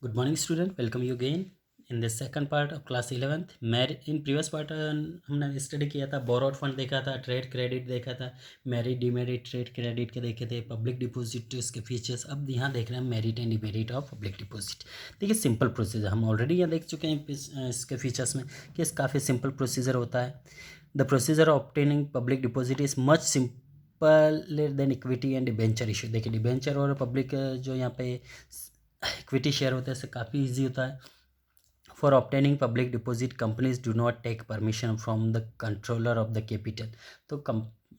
Good morning student, welcome you again in the second part of class 11th. In previous part हमने study किया था, borrowed fund देखा था, trade credit देखा था, मेरिट डिमेरिट ट्रेड क्रेडिट के देखे थे, पब्लिक डिपॉजिट इसके फीचर्स। अब यहाँ देख रहे हैं merit and demerit of public deposit. देखिए सिंपल प्रोसीजर हम ऑलरेडी यहाँ देख चुके हैं इसके फीचर्स में कि इस काफ़ी सिंपल प्रोसीजर होता है। The procedure of obtaining public deposit is much simple than equity and debenture issue. देखिए डिबेंचर और पब्लिक जो यहाँ पे इक्विटी शेयर होता है इससे काफ़ी ईजी होता है। For obtaining public deposit companies do not take permission from the controller of the capital. तो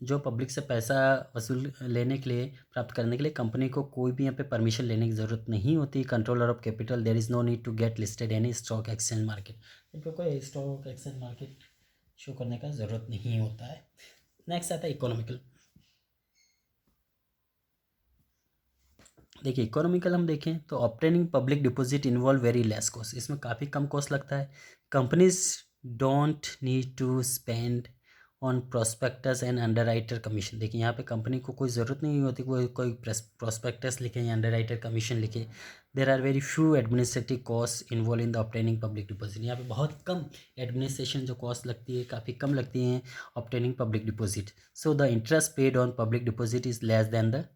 जो पब्लिक से पैसा वसूल लेने के लिए, प्राप्त करने के लिए कंपनी को कोई भी यहाँ पे परमिशन लेने की ज़रूरत नहीं होती। Controller of capital there is no need to get listed any stock exchange market. इनको कोई स्टॉक एक्सचेंज मार्केट शो करने का ज़रूरत नहीं होता है। नेक्स्ट आता है इकोनॉमिकल। देखिए इकोनॉमिकल हम देखें तो obtaining public deposit involve very less cost. इसमें काफ़ी कम कॉस्ट लगता है। Companies don't need to spend on prospectus and underwriter commission. देखिए यहाँ पे कंपनी को कोई ज़रूरत नहीं होती कोई प्रोस्पेक्टस लिखे या अंडरराइटर कमीशन लिखे। There are very few administrative cost involve in the obtaining public deposit. यहाँ पे बहुत कम एडमिनिस्ट्रेशन जो कॉस्ट लगती है काफ़ी कम लगती हैं obtaining public deposit. So the interest paid on public deposit is less than the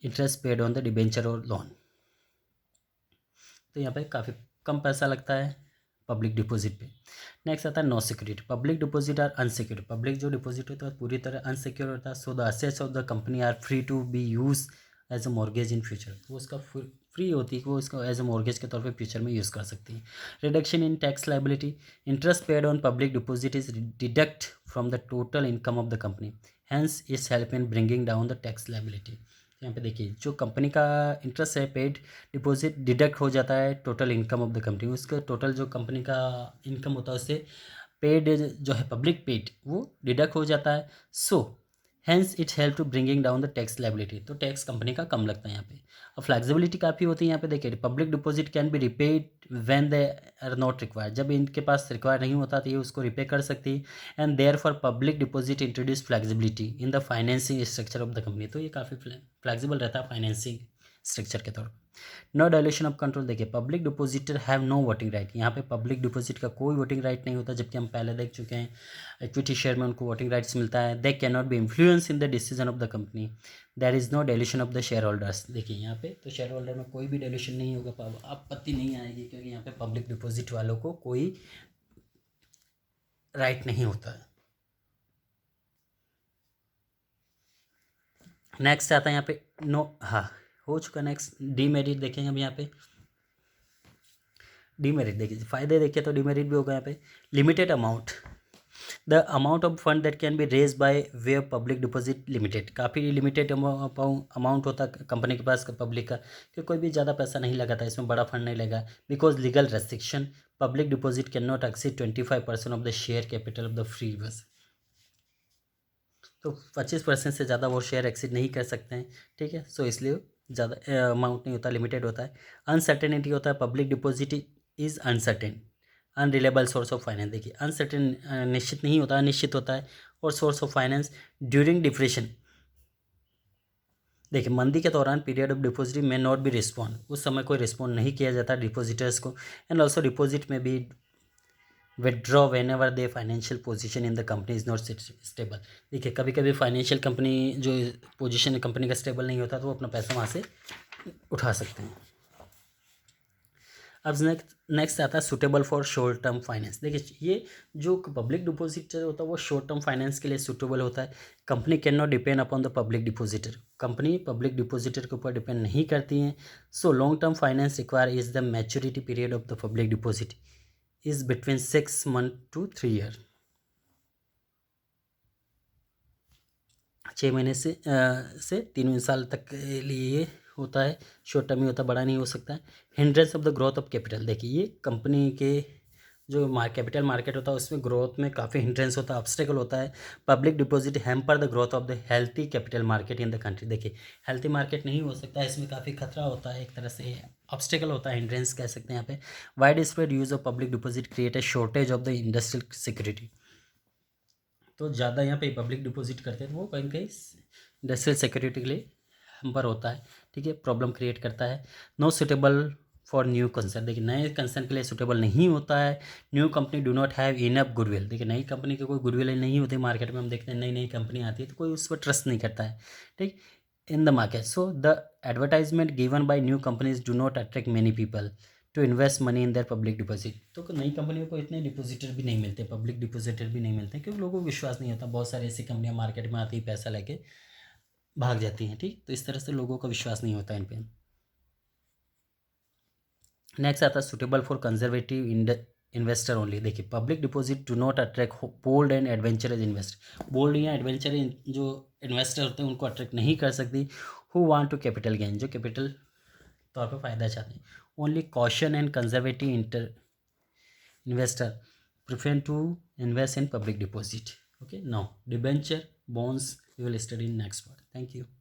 interest paid on the debenture और लोन। तो यहाँ पे काफ़ी कम पैसा लगता है पब्लिक डिपॉजिट पे। नेक्स्ट आता है no security. Public deposit are unsecured. Public जो डिपॉजिट होता है पूरी तरह अनसिक्योर होता है। So the assets of the company are free to be use as a mortgage in future. तो उसका फ्री होती है कि वो इसको एज अ मॉर्गेज के तौर पे फ्यूचर में यूज़ कर सकती है। Reduction in tax liability. Interest paid on public deposit is deduct from the total income of the company, hence its help in bringing down the tax liability. यहाँ पे देखिए जो कंपनी का इंटरेस्ट है पेड डिपॉजिट डिडक्ट हो जाता है total income of the company. उसका टोटल जो कंपनी का इनकम होता है उससे पेड जो है पब्लिक पेड वो डिडक्ट हो जाता है। So hence it help to bringing down the tax liability. तो टैक्स कंपनी का कम लगता है यहाँ पे। और फ्लेक्सिबिलिटी काफ़ी होती है यहाँ पे। देखिए public deposit can be repaid when they are not required. जब इनके पास रिक्वायर नहीं होता तो ये उसको रिपे कर सकती है। And therefore public deposit introduce flexibility in the financing structure of the company. तो ये काफ़ी फ्लेक्सिबल रहता है फाइनेंसिंग स्ट्रक्चर के तौर पर। No dilution of control. देखिए public depositor have no voting right. यहाँ पे पब्लिक डिपॉजिट का कोई वोटिंग राइट नहीं होता, जबकि हम पहले देख चुके हैं इक्विटी शेयर में उनको वोटिंग राइट्स मिलता है। They can not be influence in the decision of the company. There is no dilution of the share holders. देखिए यहाँ पे तो शेयर होल्डर में कोई भी डायलेशन नहीं होगा, आपत्ति नहीं आएगी, क्योंकि यहाँ पे पब्लिक डिपॉजिट वालों को कोई राइट नहीं होता है। नेक्स्ट आता है यहाँ पे नो, हाँ हो चुका। नेक्स्ट डीमेरिट देखेंगे हम यहाँ पे। डीमेरिट देखिए फायदे देखिए तो डीमेरिट भी होगा यहाँ पे। Limited amount. The amount of fund that can be raise by way of public deposit limited. काफ़ी लिमिटेड अमाउंट होता है कंपनी के पास पब्लिक का, कि कोई भी ज़्यादा पैसा नहीं लगा था इसमें, बड़ा फंड नहीं लगा। Because legal restriction public deposit can not exceed 25% of the share capital of the free बस। तो 25% से ज़्यादा वो शेयर एक्सीड नहीं कर सकते हैं, ठीक है। सो इसलिए ज़्यादा अमाउंट नहीं होता, लिमिटेड होता है। अनसर्टेनिटी होता है। Public deposit is uncertain unreliable source of finance. देखिए अनसर्टेन निश्चित नहीं होता, अनिश्चित होता है। और source of finance during depression. देखिए मंदी के दौरान पीरियड ऑफ डिपॉजिट में नॉट बी रिस्पॉन्ड, उस समय कोई रिस्पॉन्ड नहीं किया जाता डिपॉजिटर्स को। एंड ऑल्सो डिपॉजिट में भी withdraw when ever they financial position in the company is not stable. देखिए कभी कभी फाइनेंशियल कंपनी जो पोजीशन कंपनी का स्टेबल नहीं होता तो वो अपना पैसा वहाँ से उठा सकते हैं। अब नेक्स्ट आता है suitable for short term finance. देखिए ये जो पब्लिक डिपॉजिटर होता है वो शॉर्ट टर्म फाइनेंस के लिए सुटेबल होता है। Company can not depend upon the public depositor. Company public depositor के ऊपर डिपेंड नहीं करती हैं। So long term finance require is the maturity period of the public deposit is between 6 months to 3 years। 6 महीने से 3 साल तक के लिए होता है। शॉर्ट टर्म ही होता है, बड़ा नहीं हो सकता है। Hindrance of the growth of capital. देखिए ये कंपनी के जो कैपिटल मार्केट होता है उसमें ग्रोथ में काफ़ी हिंड्रेंस होता है, ऑब्स्टेकल होता है। Public deposit hamper the growth of the healthy capital market in the country. देखिए हेल्थी मार्केट नहीं हो सकता है, इसमें काफ़ी खतरा होता है, एक तरह से ऑब्स्टेकल होता है, हिंड्रेंस कह सकते हैं यहाँ पे। Wide spread use of public deposit create a shortage of the industrial security. तो ज़्यादा यहाँ पे पब्लिक डिपॉजिट करते हैं तो वो कहीं कहीं इंडस्ट्रियल सिक्योरिटी के लिए हैम्पर होता है, ठीक है, प्रॉब्लम क्रिएट करता है। No suitable for new concern, देखिए नए कंसर्न के लिए सुटेबल नहीं होता है। New company do not have enough goodwill, देखिए नई कंपनी की कोई गुडविल नहीं होती मार्केट में, हम देखते हैं नई नई कंपनी आती है तो कोई उस पर ट्रस्ट नहीं करता है, ठीक, in the market. So the advertisement given by new companies do not attract many people to invest money in their public deposit, तो नई कंपनियों को इतने डिपॉजिटर भी नहीं मिलते, पब्लिक डिपॉजिटर भी नहीं मिलते, क्योंकि लोगों को विश्वास नहीं होता। बहुत सारी ऐसी कंपनियां मार्केट में आती ही पैसा लेके भाग जाती हैं, ठीक, तो इस तरह से लोगों का विश्वास नहीं होता इन पे। नेक्स्ट आता है suitable for conservative investor only, देखिए public deposit do not attract bold and adventurous investor, bold या एडवेंचर जो इन्वेस्टर होते हैं उनको अट्रैक्ट नहीं कर सकती। Who want to capital gain, जो कैपिटल तौर पर फायदा चाहते हैं। Only caution and conservative investor prefer to invest in public deposit. Okay, now debenture bonds we will study in next part. Thank you.